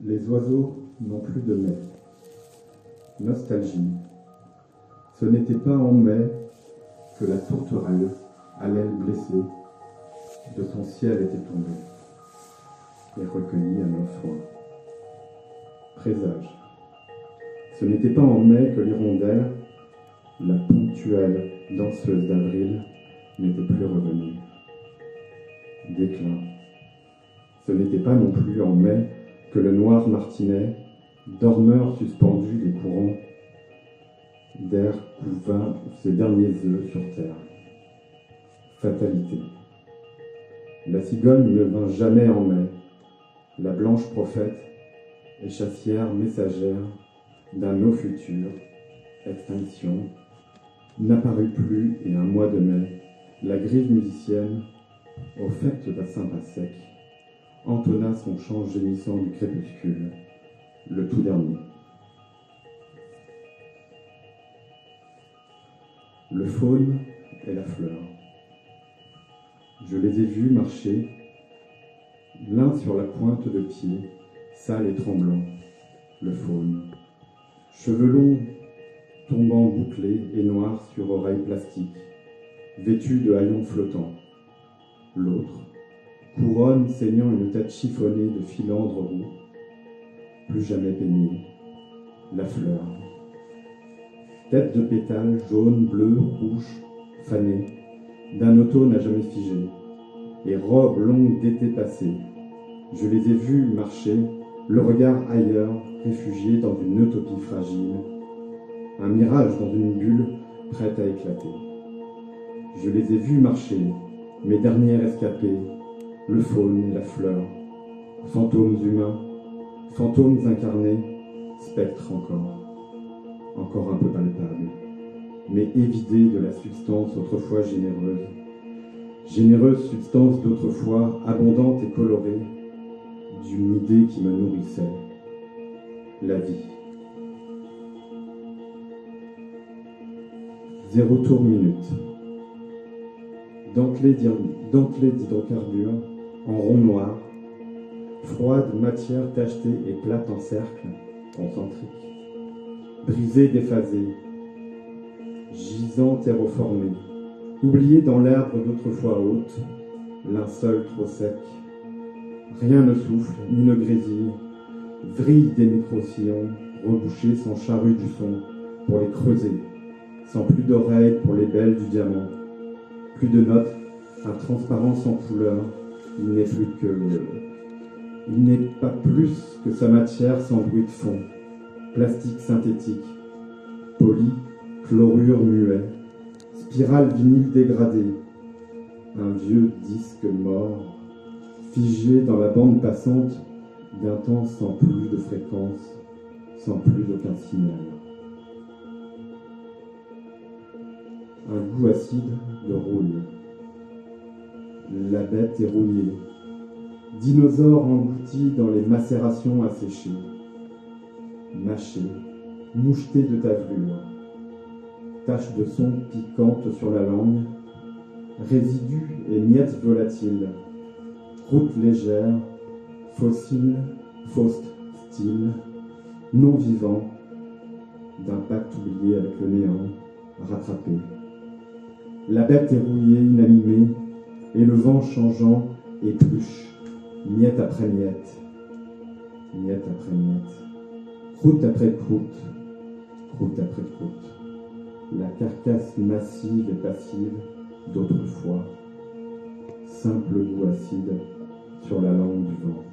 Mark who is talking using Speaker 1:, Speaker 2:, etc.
Speaker 1: Les oiseaux n'ont plus de mai. Nostalgie. Ce n'était pas en mai que la tourterelle, à l'aile blessée, de son ciel était tombée et recueillie à nos soins. Présage. Ce n'était pas en mai que l'hirondelle, la ponctuelle danseuse d'avril, n'était plus revenue. Déclin. Ce n'était pas non plus en mai que le noir martinet, dormeur suspendu des courants d'air, couva ses derniers œufs sur terre. Fatalité. La cigogne ne vint jamais en mai, la blanche prophète et chassière messagère d'un eau futur, extinction, n'apparut plus et un mois de mai, la grive musicienne, au faîte bassin pas sec, entonna son chant gémissant du crépuscule, le tout dernier. Le faune et la fleur. Je les ai vus marcher, l'un sur la pointe de pied, sale et tremblant, le faune. Cheveux longs, tombant bouclés et noirs sur oreilles plastiques, vêtus de haillons flottants. L'autre, couronne saignant une tête chiffonnée de filandres roux, plus jamais peignée, la fleur. Tête de pétales jaunes, bleus, rouges, fanées, d'un automne à jamais figé, et robes longues d'été passé. Je les ai vus marcher, le regard ailleurs, réfugiés dans une utopie fragile, un mirage dans une bulle prête à éclater. Je les ai vus marcher, mes derniers rescapés, le faune et la fleur, fantômes humains, fantômes incarnés, spectres encore un peu palpables, mais évidés de la substance autrefois généreuse substance d'autrefois abondante et colorée, d'une idée qui me nourrissait, la vie. 0 tour minute. Dentelée d'hydrocarbures en rond noir, froide matière tachetée et plate en cercle, concentrique, brisée, déphasée, gisant terreformée, oubliée dans l'herbe d'autrefois haute, linceul trop sec, rien ne souffle, ni ne grésille, vrille des micro-sillons, rebouchés sans charrue du son, pour les creuser, sans plus d'oreilles pour les belles du diamant, plus de notes, un transparent sans couleur, il n'est pas plus que sa matière sans bruit de fond, plastique synthétique, poli, chlorure muet, spirale vinyle dégradée, un vieux disque mort, figé dans la bande passante d'un temps sans plus de fréquence, sans plus aucun signal. Un goût acide de rouille. La bête est rouillée. Dinosaure englouti dans les macérations asséchées. Mâché, moucheté de tavelure. Tache de son piquante sur la langue. Résidus et miettes volatiles. Route légère, fossile, faust style, non vivant, d'un pacte oublié avec le néant, rattrapé. La bête est rouillée, inanimée, et le vent changeant épluche, miette après miette, miette après miette, croûte après croûte, croûte après croûte, la carcasse massive et passive d'autrefois, simple goût acide sur la langue du vent.